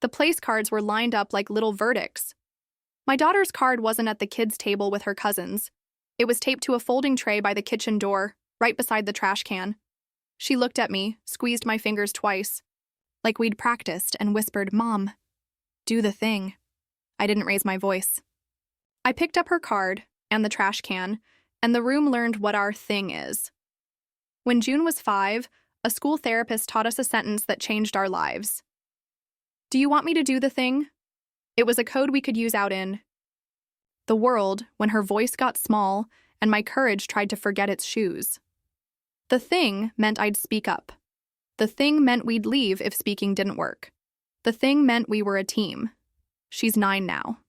The place cards were lined up like little verdicts. My daughter's card wasn't at the kids' table with her cousins. It was taped to a folding tray by the kitchen door, right beside the trash can. She looked at me, squeezed my fingers twice, like we'd practiced, and whispered, "Mom, do the thing." I didn't raise my voice. I picked up her card and the trash can, and the room learned what our thing is. When June was 5, a school therapist taught us a sentence that changed our lives. "Do you want me to do the thing?" It was a code we could use out in the world when her voice got small and my courage tried to forget its shoes. The thing meant I'd speak up. The thing meant we'd leave if speaking didn't work. The thing meant we were a team. She's 9 now.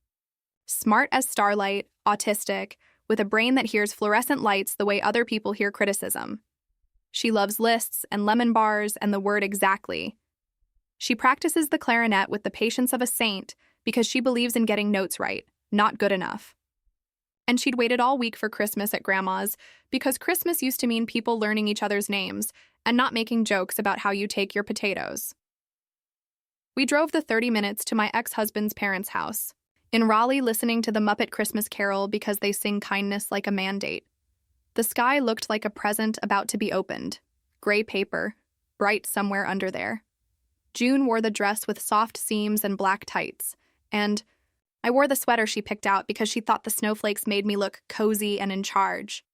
Smart as starlight, autistic, with a brain that hears fluorescent lights the way other people hear criticism. She loves lists and lemon bars and the word exactly. She practices the clarinet with the patience of a saint because she believes in getting notes right, not good enough. And she'd waited all week for Christmas at Grandma's because Christmas used to mean people learning each other's names and not making jokes about how you take your potatoes. We drove the 30 minutes to my ex-husband's parents' house, in Raleigh, listening to the Muppet Christmas Carol because they sing kindness like a mandate. The sky looked like a present about to be opened. Gray paper, bright somewhere under there. June wore the dress with soft seams and black tights, and I wore the sweater she picked out because she thought the snowflakes made me look cozy and in charge.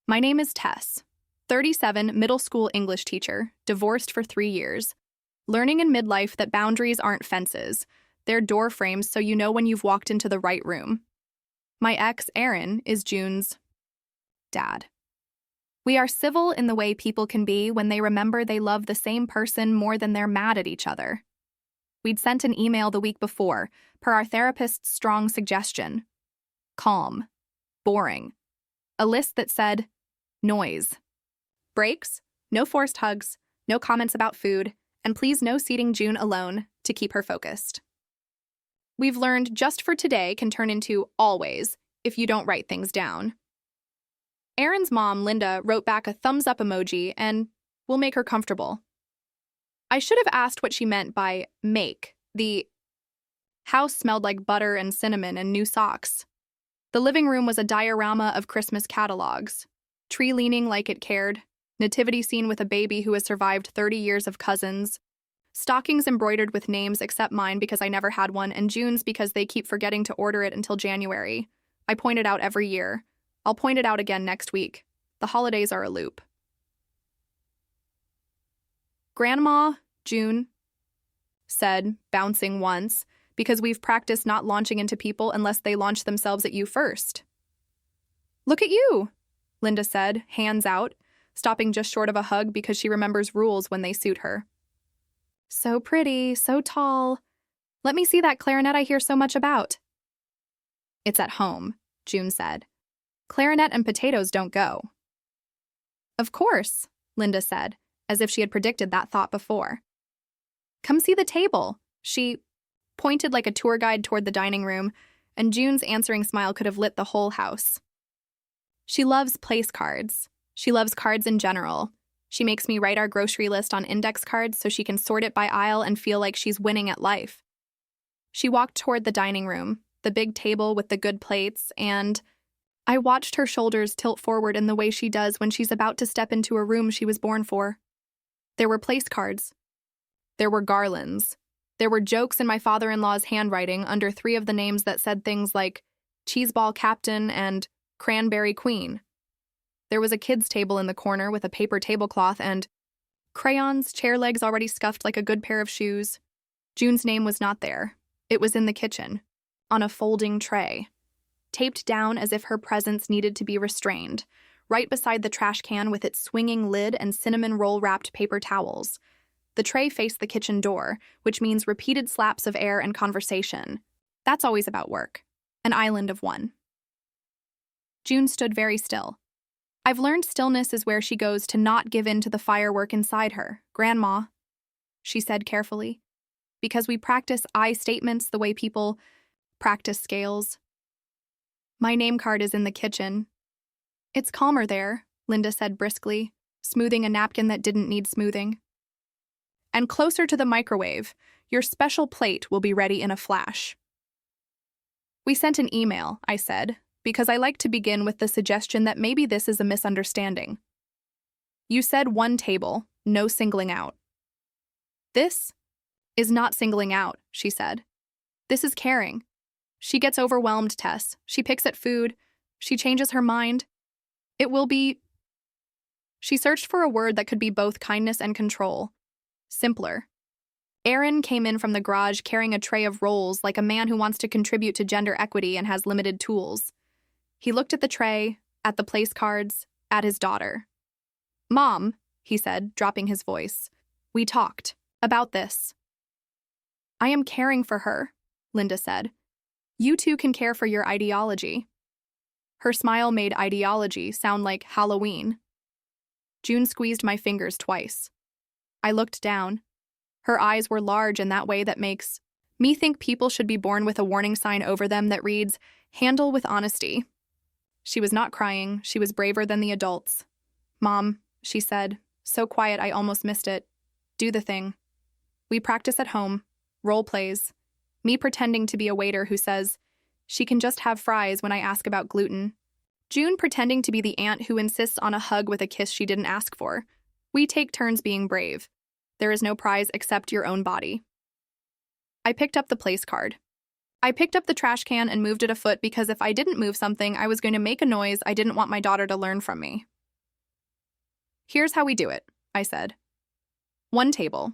My name is Tess, 37, middle school English teacher, divorced for 3 years, learning in midlife that boundaries aren't fences, they're door frames so you know when you've walked into the right room. My ex, Aaron, is June's dad. We are civil in the way people can be when they remember they love the same person more than they're mad at each other. We'd sent an email the week before, per our therapist's strong suggestion. Calm. Boring. A list that said, noise. Breaks, no forced hugs, no comments about food, and please no seating June alone to keep her focused. We've learned just for today can turn into always if you don't write things down. Aaron's mom, Linda, wrote back a thumbs-up emoji and we'll make her comfortable. I should have asked what she meant by make. The house smelled like butter and cinnamon and new socks. The living room was a diorama of Christmas catalogs. Tree leaning like it cared. Nativity scene with a baby who has survived 30 years of cousins. Stockings embroidered with names except mine because I never had one, and June's because they keep forgetting to order it until January. I point it out every year. I'll point it out again next week. The holidays are a loop. Grandma, June said, bouncing once, because we've practiced not launching into people unless they launch themselves at you first. Look at you, Linda said, hands out, stopping just short of a hug because she remembers rules when they suit her. So pretty, so tall. Let me see that clarinet I hear so much about. It's at home, June said. Clarinet and potatoes don't go. Of course, Linda said, as if she had predicted that thought before. Come see the table. She pointed like a tour guide toward the dining room, and June's answering smile could have lit the whole house. She loves place cards. She loves cards in general. She makes me write our grocery list on index cards so she can sort it by aisle and feel like she's winning at life. She walked toward the dining room, the big table with the good plates, and I watched her shoulders tilt forward in the way she does when she's about to step into a room she was born for. There were place cards. There were garlands. There were jokes in my father-in-law's handwriting under 3 of the names that said things like Cheeseball Captain and Cranberry Queen. There was a kid's table in the corner with a paper tablecloth and crayons, chair legs already scuffed like a good pair of shoes. June's name was not there. It was in the kitchen, on a folding tray, taped down as if her presence needed to be restrained, right beside the trash can with its swinging lid and cinnamon roll-wrapped paper towels. The tray faced the kitchen door, which means repeated slaps of air and conversation. That's always about work. An island of one. June stood very still. I've learned stillness is where she goes to not give in to the firework inside her. Grandma, she said carefully, because we practice I statements the way people practice scales. My name card is in the kitchen. It's calmer there, Linda said briskly, smoothing a napkin that didn't need smoothing. And closer to the microwave, your special plate will be ready in a flash. We sent an email, I said, because I like to begin with the suggestion that maybe this is a misunderstanding. You said one table, no singling out. This is not singling out, she said. This is caring. She gets overwhelmed, Tess. She picks at food. She changes her mind. It will be... She searched for a word that could be both kindness and control. Simpler. Aaron came in from the garage carrying a tray of rolls like a man who wants to contribute to gender equity and has limited tools. He looked at the tray, at the place cards, at his daughter. Mom, he said, dropping his voice, we talked about this. I am caring for her, Linda said. You two can care for your ideology. Her smile made ideology sound like Halloween. June squeezed my fingers twice. I looked down. Her eyes were large in that way that makes me think people should be born with a warning sign over them that reads, handle with honesty. She was not crying. She was braver than the adults. Mom, she said, so quiet I almost missed it. Do the thing. We practice at home. Role plays. Me pretending to be a waiter who says, she can just have fries when I ask about gluten. June pretending to be the aunt who insists on a hug with a kiss she didn't ask for. We take turns being brave. There is no prize except your own body. I picked up the place card. I picked up the trash can and moved it a foot because if I didn't move something, I was going to make a noise I didn't want my daughter to learn from me. Here's how we do it, I said. One table.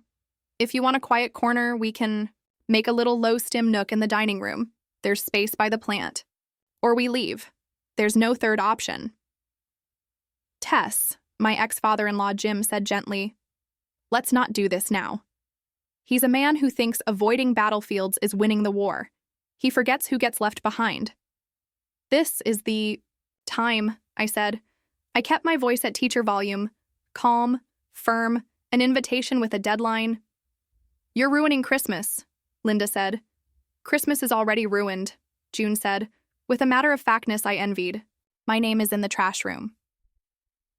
If you want a quiet corner, we can make a little low-stim nook in the dining room. There's space by the plant. Or we leave. There's no third option. Tess, my ex-father-in-law Jim said gently, let's not do this now. He's a man who thinks avoiding battlefields is winning the war. He forgets who gets left behind. This is the time, I said. I kept my voice at teacher volume, calm, firm, an invitation with a deadline. You're ruining Christmas, Linda said. Christmas is already ruined, June said, with a matter-of-factness I envied. My name is in the trash room.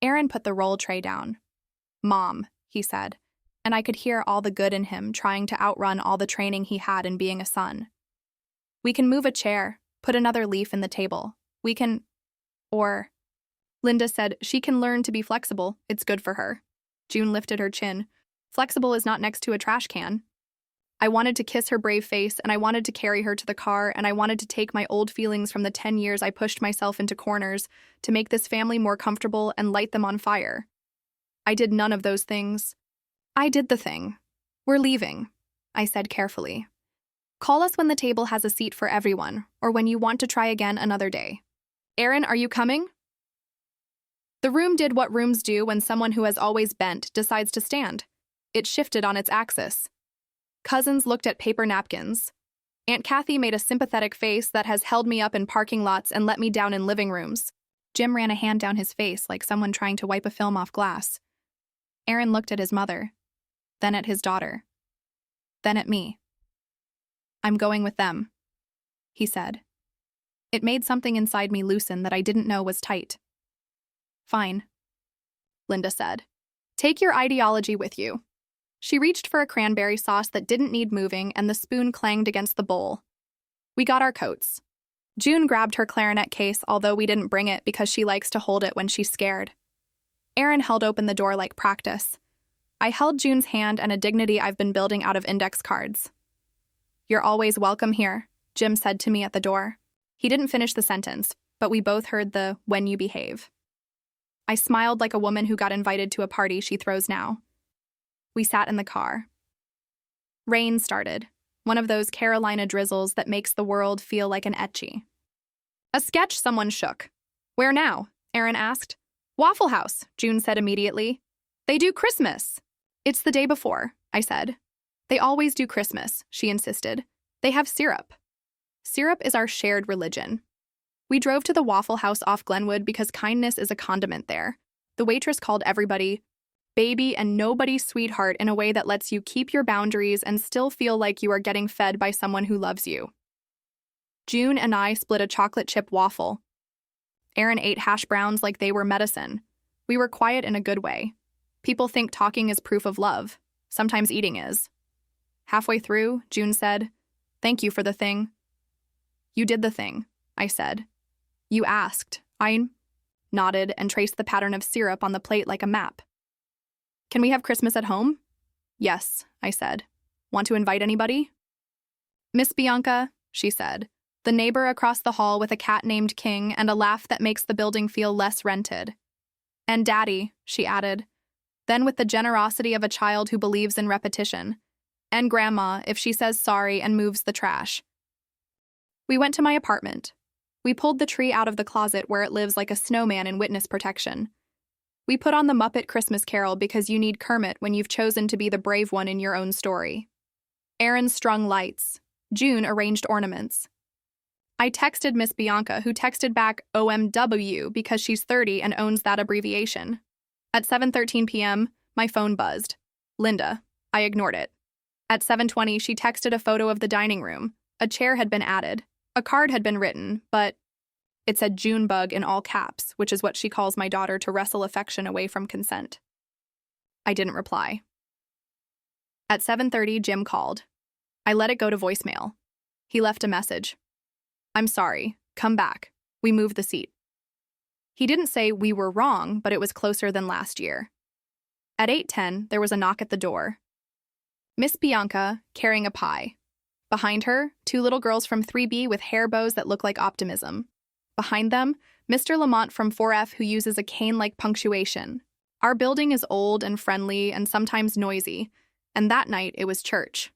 Aaron put the roll tray down. Mom, he said, and I could hear all the good in him trying to outrun all the training he had in being a son. We can move a chair, put another leaf in the table. We can... Or... Linda said she can learn to be flexible. It's good for her. June lifted her chin. Flexible is not next to a trash can. I wanted to kiss her brave face, and I wanted to carry her to the car, and I wanted to take my old feelings from the 10 years I pushed myself into corners to make this family more comfortable and light them on fire. I did none of those things. I did the thing. We're leaving, I said carefully. Call us when the table has a seat for everyone, or when you want to try again another day. Aaron, are you coming? The room did what rooms do when someone who has always bent decides to stand. It shifted on its axis. Cousins looked at paper napkins. Aunt Kathy made a sympathetic face that has held me up in parking lots and let me down in living rooms. Jim ran a hand down his face like someone trying to wipe a film off glass. Aaron looked at his mother, then at his daughter, then at me. I'm going with them, he said. It made something inside me loosen that I didn't know was tight. Fine, Linda said. Take your ideology with you. She reached for a cranberry sauce that didn't need moving, and the spoon clanged against the bowl. We got our coats. June grabbed her clarinet case, although we didn't bring it because she likes to hold it when she's scared. Aaron held open the door like practice. I held June's hand and a dignity I've been building out of index cards. You're always welcome here, Jim said to me at the door. He didn't finish the sentence, but we both heard the when you behave. I smiled like a woman who got invited to a party she throws now. We sat in the car. Rain started, one of those Carolina drizzles that makes the world feel like an etchy. A sketch someone shook. Where now? Aaron asked. Waffle House, June said immediately. They do Christmas. It's the day before, I said. They always do Christmas, she insisted. They have syrup. Syrup is our shared religion. We drove to the Waffle House off Glenwood because kindness is a condiment there. The waitress called everybody baby and nobody's sweetheart in a way that lets you keep your boundaries and still feel like you are getting fed by someone who loves you. June and I split a chocolate chip waffle. Aaron ate hash browns like they were medicine. We were quiet in a good way. People think talking is proof of love. Sometimes eating is. Halfway through, June said, "Thank you for the thing." "You did the thing," I said. "You asked." I nodded and traced the pattern of syrup on the plate like a map. "Can we have Christmas at home?" "Yes," I said. "Want to invite anybody?" "Miss Bianca," she said, the neighbor across the hall with a cat named King and a laugh that makes the building feel less rented. "And Daddy," she added, then with the generosity of a child who believes in repetition. "And Grandma, if she says sorry and moves the trash." We went to my apartment. We pulled the tree out of the closet where it lives like a snowman in witness protection. We put on the Muppet Christmas Carol because you need Kermit when you've chosen to be the brave one in your own story. Aaron strung lights. June arranged ornaments. I texted Miss Bianca, who texted back OMW because she's 30 and owns that abbreviation. At 7:13 p.m., my phone buzzed. Linda. I ignored it. At 7:20, she texted a photo of the dining room. A chair had been added. A card had been written, but it said Junebug in all caps, which is what she calls my daughter to wrestle affection away from consent. I didn't reply. At 7:30, Jim called. I let it go to voicemail. He left a message. "I'm sorry. Come back. We moved the seat." He didn't say we were wrong, but it was closer than last year. At 8:10, there was a knock at the door. Miss Bianca, carrying a pie. Behind her, 2 little girls from 3B with hair bows that look like optimism. Behind them, Mr. Lamont from 4F who uses a cane-like punctuation. Our building is old and friendly and sometimes noisy, and that night it was church.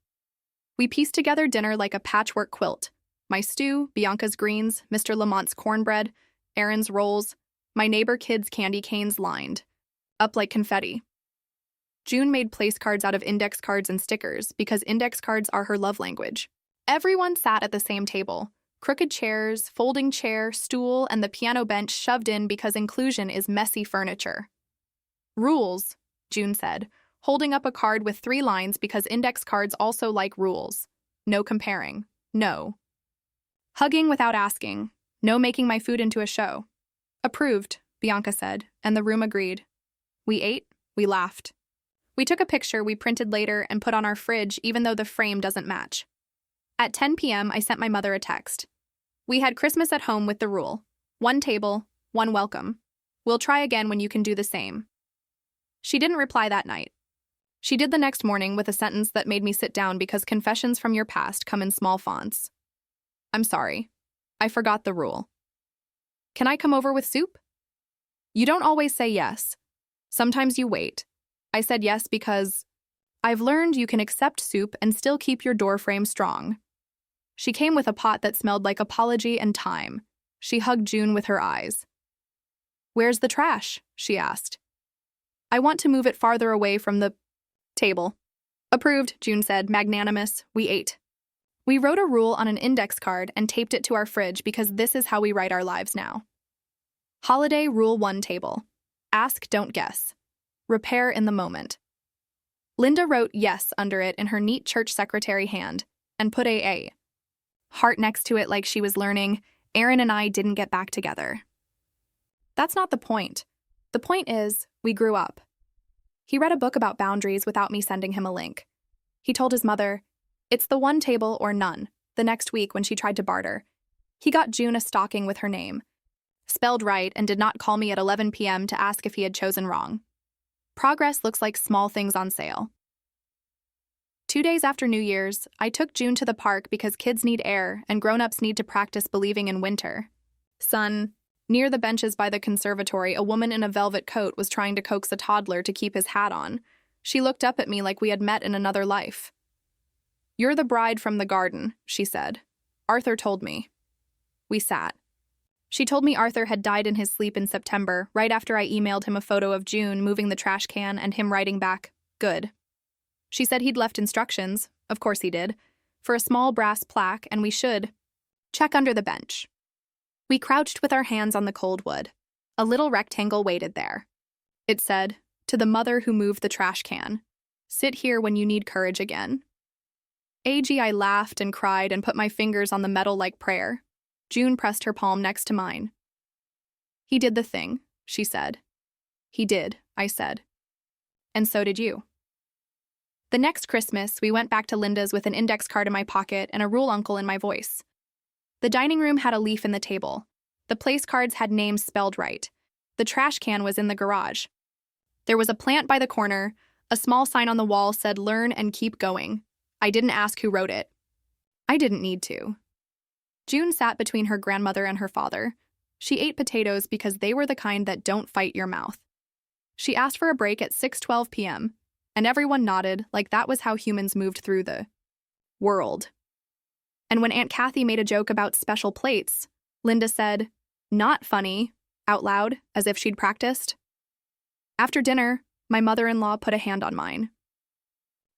We pieced together dinner like a patchwork quilt. My stew, Bianca's greens, Mr. Lamont's cornbread, Aaron's rolls, my neighbor kids' candy canes lined. Up like confetti. June made place cards out of index cards and stickers because index cards are her love language. Everyone sat at the same table. Crooked chairs, folding chair, stool, and the piano bench shoved in because inclusion is messy furniture. "Rules," June said, holding up a card with 3 lines because index cards also like rules. "No comparing. No. Hugging without asking. No making my food into a show." "Approved," Bianca said, and the room agreed. We ate, we laughed. We took a picture we printed later and put on our fridge even though the frame doesn't match. At 10 p.m., I sent my mother a text. "We had Christmas at home with the rule. 1 table, 1 welcome. We'll try again when you can do the same." She didn't reply that night. She did the next morning with a sentence that made me sit down because confessions from your past come in small fonts. "I'm sorry. I forgot the rule. Can I come over with soup?" You don't always say yes. Sometimes you wait. I said yes because I've learned you can accept soup and still keep your door frame strong. She came with a pot that smelled like apology and thyme. She hugged June with her eyes. "Where's the trash?" she asked. "I want to move it farther away from the table." "Approved," June said, magnanimous. We ate. We wrote a rule on an index card and taped it to our fridge because this is how we write our lives now. Holiday Rule 1 table. Ask, don't guess. Repair in the moment. Linda wrote yes under it in her neat church secretary hand and put a heart next to it like she was learning, "Aaron and I didn't get back together." That's not the point. The point is, we grew up. He read a book about boundaries without me sending him a link. He told his mother, "It's the 1 table or none," the next week when she tried to barter. He got June a stocking with her name, spelled right, and did not call me at 11 p.m. to ask if he had chosen wrong. Progress looks like small things on sale. 2 days after New Year's, I took June to the park because kids need air and grown-ups need to practice believing in winter. Near the benches by the conservatory, a woman in a velvet coat was trying to coax a toddler to keep his hat on. She looked up at me like we had met in another life. "You're the bride from the garden," she said. "Arthur told me." We sat. She told me Arthur had died in his sleep in September, right after I emailed him a photo of June moving the trash can and him writing back, "Good." She said he'd left instructions, of course he did, for a small brass plaque and we should check under the bench. We crouched with our hands on the cold wood. A little rectangle waited there. It said, "To the mother who moved the trash can. Sit here when you need courage again." I laughed and cried and put my fingers on the metal like prayer. June pressed her palm next to mine. "He did the thing," she said. "He did," I said. "And so did you." The next Christmas, we went back to Linda's with an index card in my pocket and a rule uncle in my voice. The dining room had a leaf in the table. The place cards had names spelled right. The trash can was in the garage. There was a plant by the corner. A small sign on the wall said, "Learn and keep going." I didn't ask who wrote it. I didn't need to. June sat between her grandmother and her father. She ate potatoes because they were the kind that don't fight your mouth. She asked for a break at 6:12 p.m., and everyone nodded like that was how humans moved through the world. And when Aunt Kathy made a joke about special plates, Linda said, "Not funny," out loud, as if she'd practiced. After dinner, my mother-in-law put a hand on mine.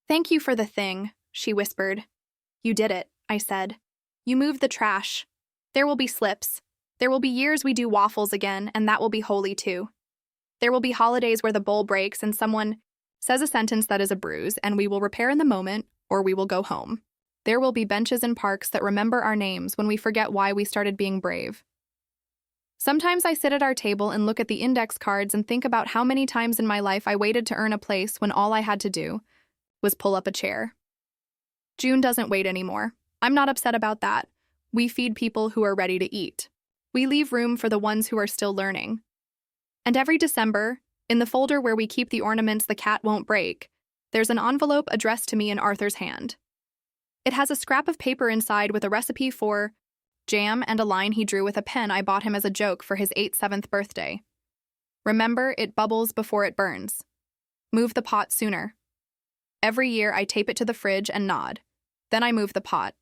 "Thank you for the thing," she whispered. "You did it," I said. "You moved the trash. There will be slips. There will be years we do waffles again, and that will be holy too. There will be holidays where the bowl breaks and someone says a sentence that is a bruise, and we will repair in the moment, or we will go home. There will be benches in parks that remember our names when we forget why we started being brave." Sometimes I sit at our table and look at the index cards and think about how many times in my life I waited to earn a place when all I had to do was pull up a chair. June doesn't wait anymore. I'm not upset about that. We feed people who are ready to eat. We leave room for the ones who are still learning. And every December, in the folder where we keep the ornaments the cat won't break, there's an envelope addressed to me in Arthur's hand. It has a scrap of paper inside with a recipe for jam and a line he drew with a pen I bought him as a joke for his 87th birthday. "Remember, it bubbles before it burns. Move the pot sooner." Every year I tape it to the fridge and nod. Then I move the pot.